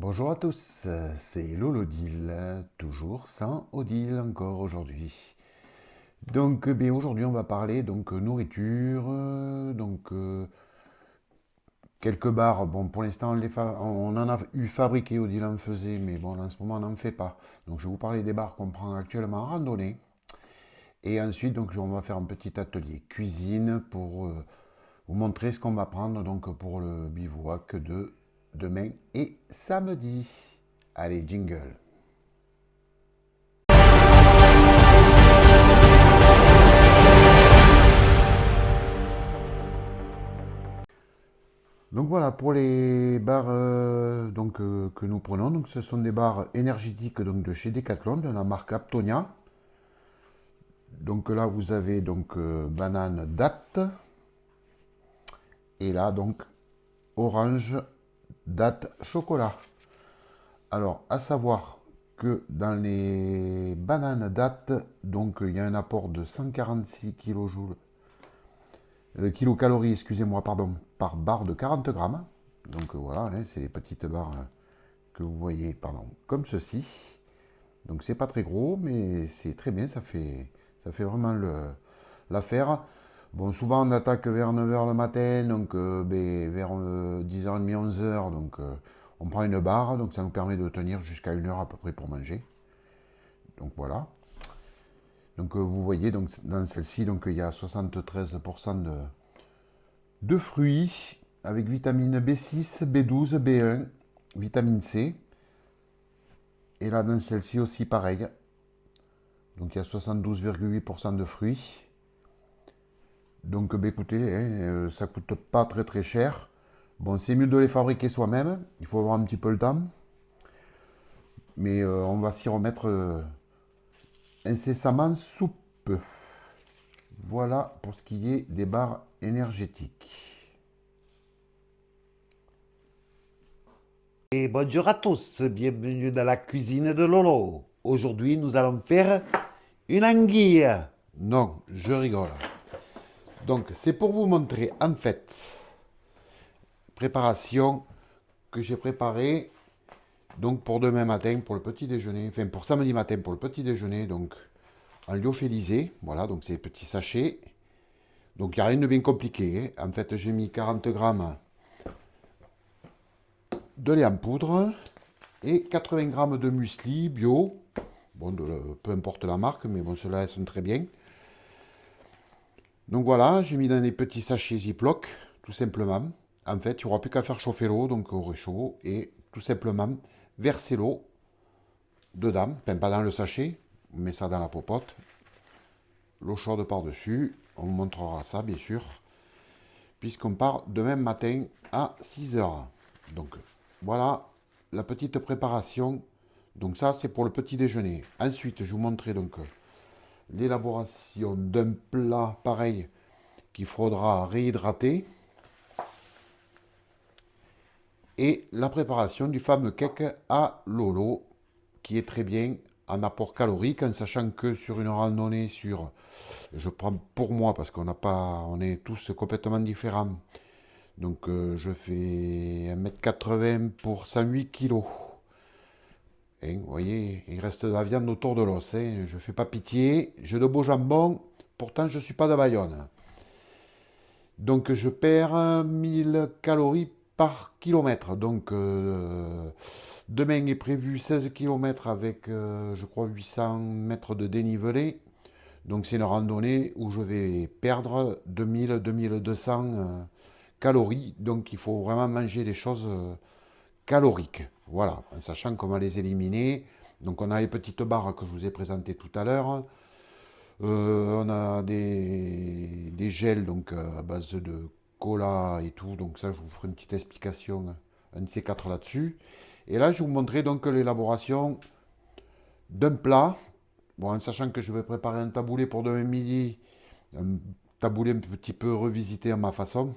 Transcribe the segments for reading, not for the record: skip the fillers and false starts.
Bonjour à tous, c'est Lolodile, toujours sans Odile encore aujourd'hui. Donc bien aujourd'hui on va parler nourriture, quelques bars. Bon pour l'instant on en a eu fabriqué, Odile en faisait, mais bon en ce moment on n'en fait pas. Donc je vais vous parler des bars qu'on prend actuellement en randonnée. Et ensuite on va faire un petit atelier cuisine pour vous montrer ce qu'on va prendre pour le bivouac de demain et samedi. Allez, jingle. Donc voilà, pour les barres que nous prenons, donc ce sont des barres énergétiques de chez Decathlon, de la marque Aptonia. Donc là, vous avez banane date, et là, donc, orange date chocolat. Alors, à savoir que dans les bananes date, il y a un apport de 146 kilocalories, excusez-moi, pardon, par barre de 40 grammes. Donc voilà, hein, c'est les petites barres que vous voyez, pardon, comme ceci. Donc c'est pas très gros, mais c'est très bien, ça fait vraiment l'affaire. Bon, souvent on attaque vers 9 h le matin, vers 10h30, 11 h, on prend une barre, donc ça nous permet de tenir jusqu'à 1 heure à peu près pour manger. Donc voilà. Donc vous voyez, dans celle-ci, il y a 73% de fruits avec vitamine B6, B12, B1, vitamine C. Et là, dans celle-ci aussi, pareil. Donc il y a 72,8% de fruits. Donc écoutez, hein, ça coûte pas très très cher. Bon, c'est mieux de les fabriquer soi-même. Il faut avoir un petit peu le temps. Mais on va s'y remettre incessamment sous peu. Voilà pour ce qui est des barres énergétiques. Et bonjour à tous, bienvenue dans la cuisine de Lolo. Aujourd'hui, nous allons faire une anguille. Non, je rigole. Donc c'est pour vous montrer en fait préparation que j'ai préparée pour demain matin pour le petit déjeuner, enfin pour samedi matin pour le petit déjeuner, donc en lyophilisé, voilà, donc c'est des petits sachets. Donc il n'y a rien de bien compliqué, hein. En fait j'ai mis 40 grammes de lait en poudre et 80 grammes de muesli bio, bon, peu importe la marque, mais bon, ceux-là elles sont très bien. Donc voilà, j'ai mis dans des petits sachets Ziploc, tout simplement. En fait, il n'y aura plus qu'à faire chauffer l'eau, donc au réchaud, et tout simplement verser l'eau dedans, enfin pas dans le sachet, on met ça dans la popote, l'eau chaude par-dessus, on vous montrera ça bien sûr, puisqu'on part demain matin à 6 heures. Donc voilà la petite préparation. Donc ça c'est pour le petit déjeuner. Ensuite je vous montrerai l'élaboration d'un plat pareil qu'il faudra réhydrater et la préparation du fameux cake à Lolo qui est très bien en apport calorique, en sachant que sur une randonnée, je prends pour moi parce on est tous complètement différents. Donc je fais 1,80 m pour 108 kg. Et vous voyez, il reste de la viande autour de l'os. Hein. Je ne fais pas pitié, j'ai de beaux jambons, pourtant je ne suis pas de Bayonne. Donc je perds 1000 calories par kilomètre. Donc demain est prévu 16 km avec, je crois, 800 mètres de dénivelé. Donc c'est une randonnée où je vais perdre 2000-2200 calories. Donc il faut vraiment manger des choses caloriques. Voilà, en sachant qu'on va les éliminer. Donc on a les petites barres que je vous ai présentées tout à l'heure. On a des gels à base de cola et tout. Donc ça, je vous ferai une petite explication, un de ces quatre là-dessus. Et là, je vous montrerai l'élaboration d'un plat. Bon, en sachant que je vais préparer un taboulé pour demain midi. Un taboulé un petit peu revisité à ma façon.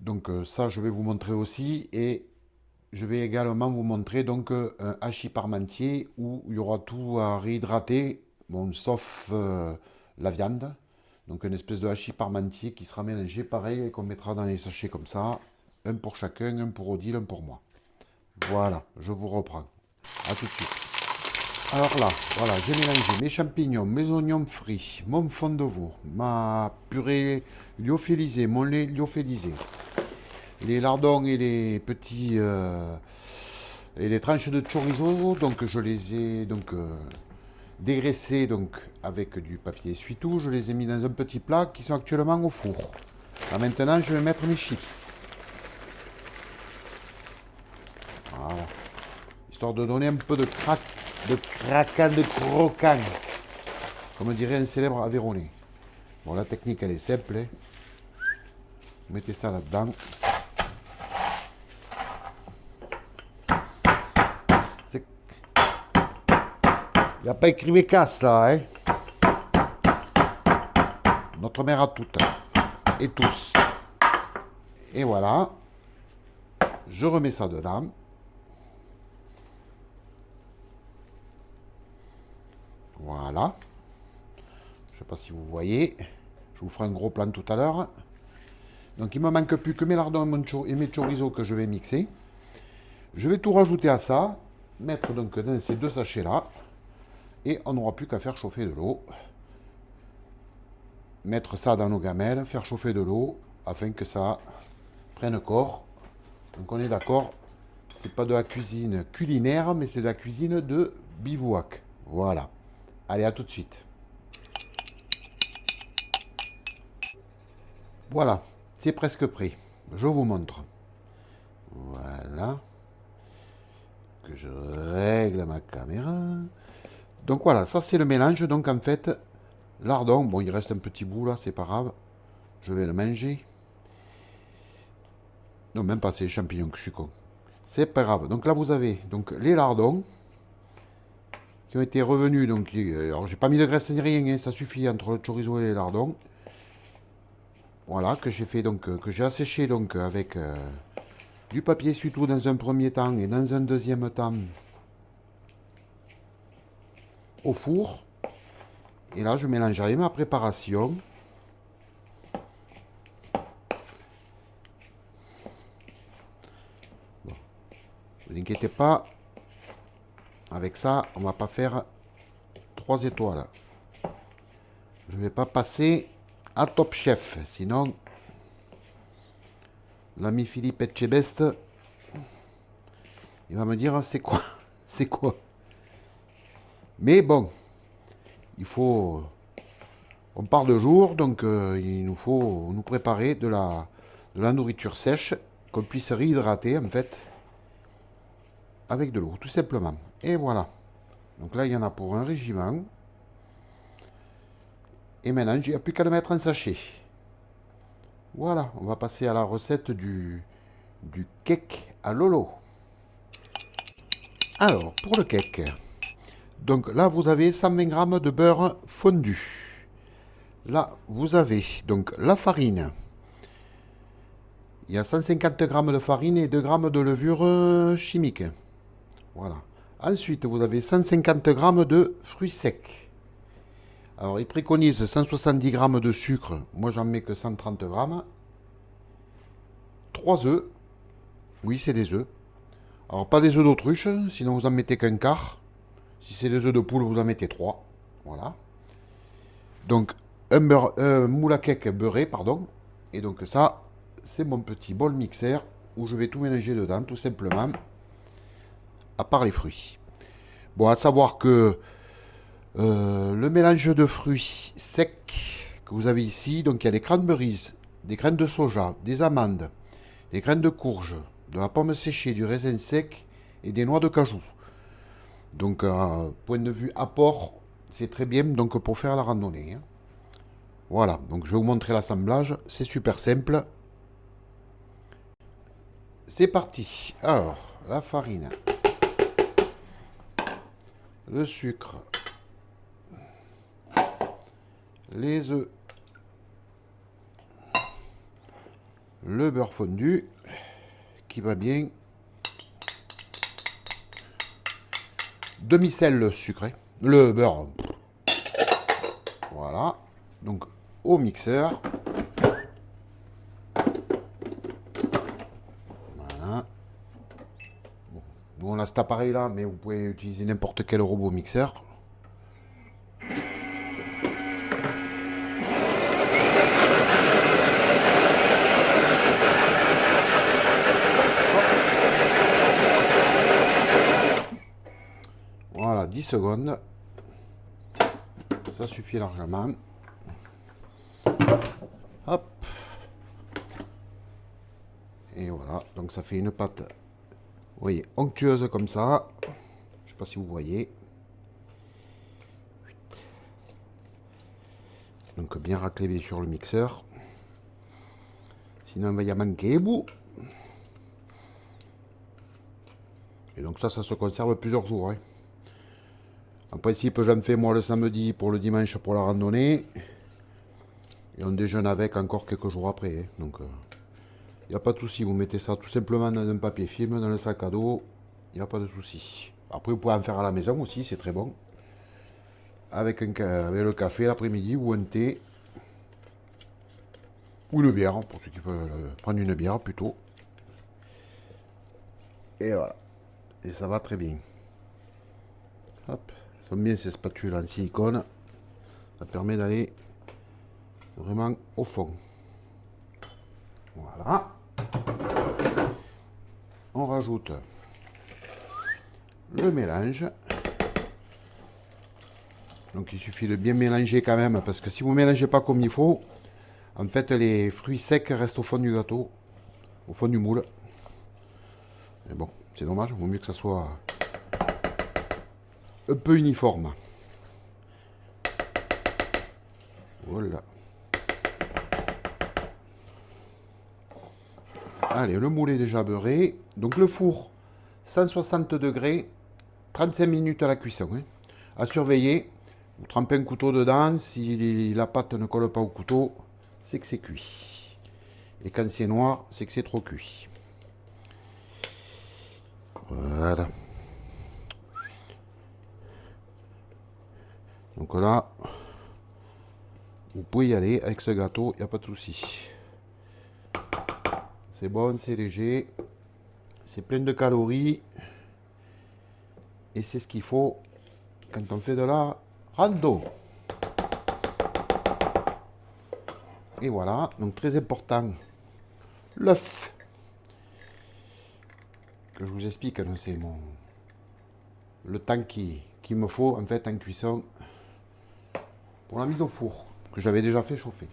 Donc ça, je vais vous montrer aussi. Et je vais également vous montrer un hachis parmentier où il y aura tout à réhydrater, bon, sauf la viande. Donc une espèce de hachis parmentier qui sera mélangé pareil et qu'on mettra dans les sachets comme ça. Un pour chacun, un pour Odile, un pour moi. Voilà, je vous reprends. A tout de suite. Alors là, voilà, j'ai mélangé mes champignons, mes oignons frits, mon fond de veau, ma purée lyophilisée, mon lait lyophilisé, les lardons et les petits et les tranches de chorizo. Donc je les ai dégraissés donc avec du papier essuie-tout. Je les ai mis dans un petit plat qui sont actuellement au four. Là, maintenant, je vais mettre mes chips. Voilà. Histoire de donner un peu de craquant, de croquant. Comme dirait un célèbre Aveyronais. Bon, la technique, elle est simple. Hein. Vous mettez ça là-dedans. Il n'y a pas écrit Bécasse, là. Hein. Notre mère à toutes. Et tous. Et voilà. Je remets ça dedans. Voilà. Je ne sais pas si vous voyez. Je vous ferai un gros plan tout à l'heure. Donc il ne me manque plus que mes lardons et mes chorizo que je vais mixer. Je vais tout rajouter à ça. Mettre donc dans ces deux sachets là. Et on n'aura plus qu'à faire chauffer de l'eau. Mettre ça dans nos gamelles. Faire chauffer de l'eau. Afin que ça prenne corps. Donc on est d'accord. C'est pas de la cuisine culinaire. Mais c'est de la cuisine de bivouac. Voilà. Allez, à tout de suite. Voilà, c'est presque prêt. Je vous montre. Voilà. Que je règle ma caméra. Donc voilà, ça c'est le mélange. Donc en fait, lardon, bon il reste un petit bout là, c'est pas grave. Je vais le manger. Non, même pas, c'est les champignons que je suis con. C'est pas grave. Donc là vous avez donc les lardons qui ont été revenus. Donc, alors j'ai pas mis de graisse ni rien, hein, ça suffit entre le chorizo et les lardons. Voilà, que j'ai fait donc, que j'ai asséché donc avec du papier essuie-tout dans un premier temps et dans un deuxième temps au four. Et là, je mélange avec ma préparation. Bon. Ne vous inquiétez pas, avec ça, on va pas faire 3 étoiles. Je vais pas passer à Top Chef, sinon l'ami Philippe Etchebest, il va me dire c'est quoi, c'est quoi. Mais bon, il faut, on part de jour, donc il nous faut nous préparer de la nourriture sèche qu'on puisse réhydrater en fait avec de l'eau, tout simplement. Et voilà. Donc là, il y en a pour un régiment. Et maintenant, il n'y a plus qu'à le mettre en sachet. Voilà, on va passer à la recette du cake à Lolo. Alors, pour le cake, donc là, vous avez 120 g de beurre fondu. Là, vous avez donc la farine. Il y a 150 g de farine et 2 g de levure chimique. Voilà. Ensuite, vous avez 150 g de fruits secs. Alors, ils préconisent 170 g de sucre. Moi, j'en mets que 130 g. 3 œufs. Oui, c'est des œufs. Alors, pas des œufs d'autruche, sinon vous en mettez qu'un quart. Si c'est des œufs de poule, vous en mettez 3. Voilà. Donc, un moule à cake beurré, pardon. Et donc ça, c'est mon petit bol mixeur où je vais tout mélanger dedans, tout simplement. À part les fruits. Bon, à savoir que le mélange de fruits secs que vous avez ici, donc il y a des cranberries, des graines de soja, des amandes, des graines de courge, de la pomme séchée, du raisin sec et des noix de cajou. Donc, point de vue apport, c'est très bien donc, pour faire la randonnée. Hein. Voilà, donc je vais vous montrer l'assemblage, c'est super simple. C'est parti. Alors, la farine, le sucre, les œufs, le beurre fondu qui va bien, demi-sel sucré, le beurre. Voilà, donc au mixeur. Nous on a cet appareil là, mais vous pouvez utiliser n'importe quel robot mixeur. Voilà, 10 secondes. Ça suffit largement. Hop. Et voilà, donc ça fait une pâte, vous voyez, onctueuse comme ça. Je sais pas si vous voyez. Donc bien raclé sur le mixeur. Sinon il va y a manquer bout. Et donc ça se conserve plusieurs jours. Hein. En principe, j'en fais moi le samedi pour le dimanche pour la randonnée. Et on déjeune avec encore quelques jours après. Hein. Donc il n'y a pas de souci. Vous mettez ça tout simplement dans un papier film, dans le sac à dos. Il n'y a pas de souci. Après, vous pouvez en faire à la maison aussi, c'est très bon. Avec le café l'après-midi ou un thé. Ou une bière, pour ceux qui veulent prendre une bière plutôt. Et voilà. Et ça va très bien. Hop. Sont bien ces spatules en silicone. Ça permet d'aller vraiment au fond. Voilà. On rajoute le mélange. Donc il suffit de bien mélanger quand même, parce que si vous ne mélangez pas comme il faut, en fait les fruits secs restent au fond du gâteau, au fond du moule. Mais bon, c'est dommage, il vaut mieux que ça soit un peu uniforme. Voilà. Allez, le moule est déjà beurré. Donc le four, 160 degrés, 35 minutes à la cuisson. Hein. À surveiller, vous trempez un couteau dedans, si la pâte ne colle pas au couteau, c'est que c'est cuit. Et quand c'est noir, c'est que c'est trop cuit. Voilà. Donc là, vous pouvez y aller avec ce gâteau, il n'y a pas de souci. C'est bon, c'est léger, c'est plein de calories. Et c'est ce qu'il faut quand on fait de la rando. Et voilà, donc très important, l'œuf. Que je vous explique, c'est le temps qu'il me faut en fait en cuisson pour la mise au four, que j'avais déjà fait chauffer.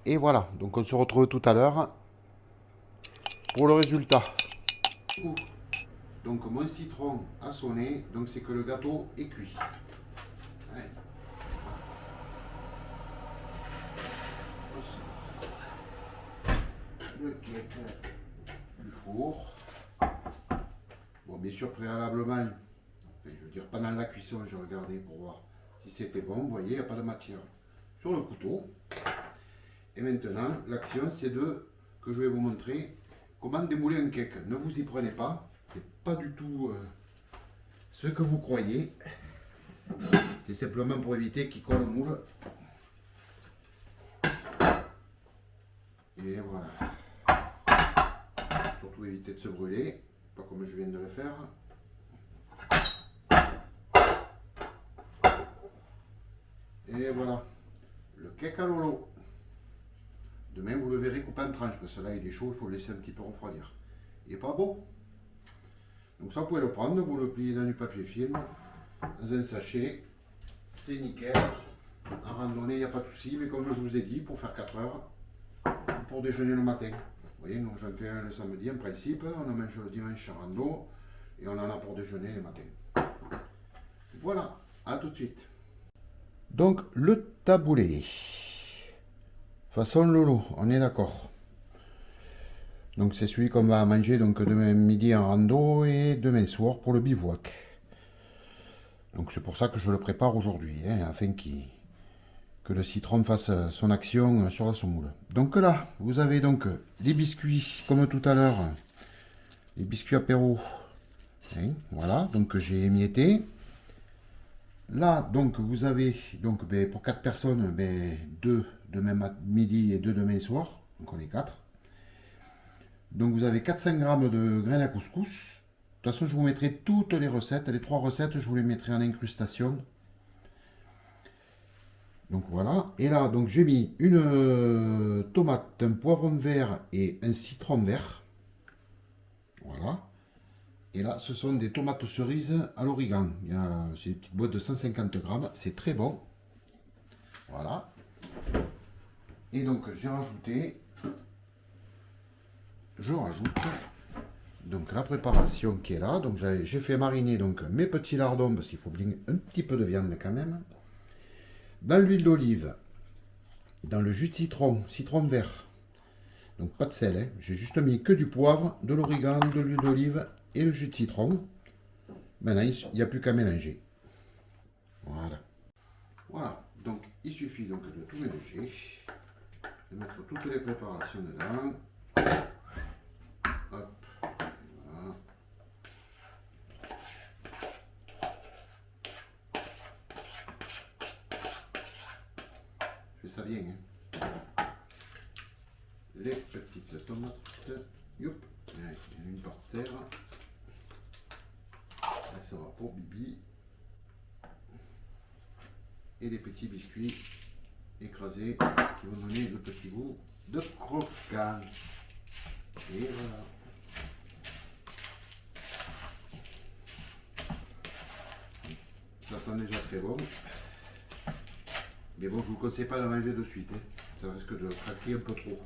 Et voilà, donc on se retrouve tout à l'heure pour le résultat. Donc mon citron a sonné, donc c'est que le gâteau est cuit. Ouais. Le cake du four. Bon, bien sûr, préalablement, enfin, je veux dire, pendant la cuisson, j'ai regardé pour voir si c'était bon. Vous voyez, il n'y a pas de matière sur le couteau. Et maintenant, l'action, c'est que je vais vous montrer comment démouler un cake. Ne vous y prenez pas, c'est pas du tout ce que vous croyez. C'est simplement pour éviter qu'il colle au moule. Et voilà. Surtout éviter de se brûler, pas comme je viens de le faire. Et voilà, le cake à lolo. Demain, vous le verrez coupé en tranches, parce que là, il est chaud, il faut le laisser un petit peu refroidir. Il n'est pas beau. Donc ça, vous pouvez le prendre, vous le pliez dans du papier film, dans un sachet. C'est nickel. En randonnée, il n'y a pas de souci, mais comme je vous ai dit, pour faire 4 heures, pour déjeuner le matin. Vous voyez, nous, j'en fais un le samedi, en principe, on en mange le dimanche en rando, et on en a pour déjeuner les matins. Voilà, à tout de suite. Donc, le taboulé. Façon lolo, on est d'accord. Donc c'est celui qu'on va manger donc demain midi en rando et demain soir pour le bivouac. Donc c'est pour ça que je le prépare aujourd'hui, hein, afin que le citron fasse son action sur la semoule. Donc là, vous avez donc des biscuits, comme tout à l'heure, les biscuits apéro. Hein, voilà, donc j'ai émietté. Là, donc vous avez, donc, pour 4 personnes, 2 demain midi et 2 demain soir. Donc on est 4. Donc vous avez 400 grammes de graines à couscous. De toute façon, je vous mettrai toutes les recettes. Les 3 recettes, je vous les mettrai en incrustation. Donc voilà. Et là, donc j'ai mis une tomate, un poivron vert et un citron vert. Voilà. Et là, ce sont des tomates cerises à l'origan. C'est une petite boîte de 150 grammes. C'est très bon. Voilà. Et donc, je rajoute donc la préparation qui est là. Donc, j'ai fait mariner donc mes petits lardons parce qu'il faut bien un petit peu de viande quand même. Dans l'huile d'olive, dans le jus de citron, citron vert. Donc, pas de sel. Hein. J'ai juste mis que du poivre, de l'origan, de l'huile d'olive et le jus de citron. Maintenant, il n'y a plus qu'à mélanger. Voilà. Voilà. Donc, il suffit donc de tout mélanger. De mettre toutes les préparations dedans. Hop. Voilà. Je fais ça bien. Hein. Les petites tomates. Youp. Il y en a une par terre. Ça sera pour Bibi. Et les petits biscuits écrasés qui vont donner le petit goût de croquant. Et voilà. Ça sent déjà très bon. Mais bon, je ne vous conseille pas de manger de suite. Hein. Ça risque de craquer un peu trop.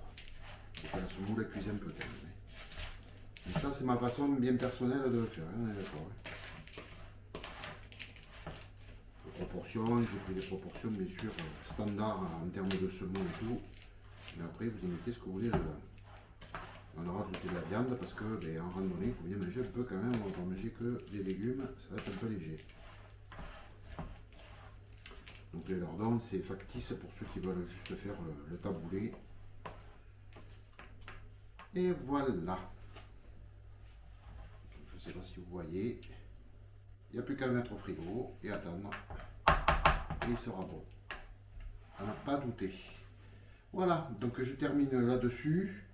Il faut la semoule la cuisiner un peu. Donc ça, c'est ma façon bien personnelle de le faire. Hein, d'accord. Hein. Proportions, j'ai pris des proportions bien sûr standards en termes de semoule et tout. Mais après, vous y mettez ce que vous voulez dedans. On aura rajouté de la viande parce que en randonnée, il faut bien manger un peu quand même. On va pas manger que des légumes, ça va être un peu léger. Donc les lardons, c'est factice pour ceux qui veulent juste faire le taboulé. Et voilà. Je ne sais pas si vous voyez. Il n'y a plus qu'à le mettre au frigo et attendre. Et il sera bon. On n'a pas douté. Voilà, donc je termine là-dessus.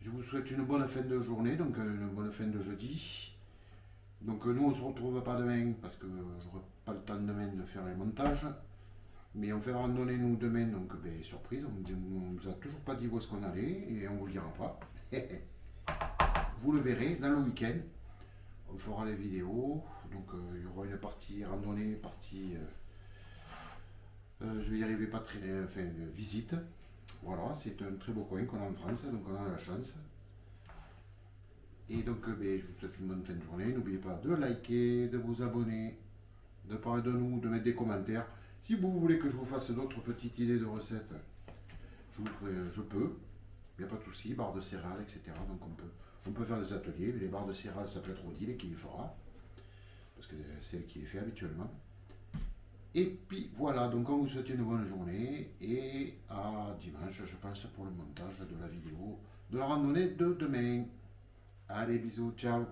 Je vous souhaite une bonne fin de journée, donc une bonne fin de jeudi. Donc nous on ne se retrouve pas demain parce que j'aurai pas le temps demain de faire les montages. Mais on fait la randonnée nous demain, donc surprise, on nous a toujours pas dit où est-ce qu'on allait et on vous le dira pas. Vous le verrez dans le week-end. On fera les vidéos, donc il y aura une partie randonnée, partie je vais y arriver pas très, visite. Voilà, c'est un très beau coin qu'on a en France, donc on a la chance. Et donc je vous souhaite une bonne fin de journée. N'oubliez pas de liker, de vous abonner, de parler de nous, de mettre des commentaires. Si vous voulez que je vous fasse d'autres petites idées de recettes, je vous ferai, je peux. Il n'y a pas de souci, barres de céréales, etc. Donc on peut faire des ateliers. Les barres de céréales, ça peut être Odile qui les fera. Parce que c'est elle qui les fait habituellement. Et puis voilà, donc on vous souhaite une bonne journée et à dimanche, je pense, pour le montage de la vidéo de la randonnée de demain. Allez, bisous, ciao!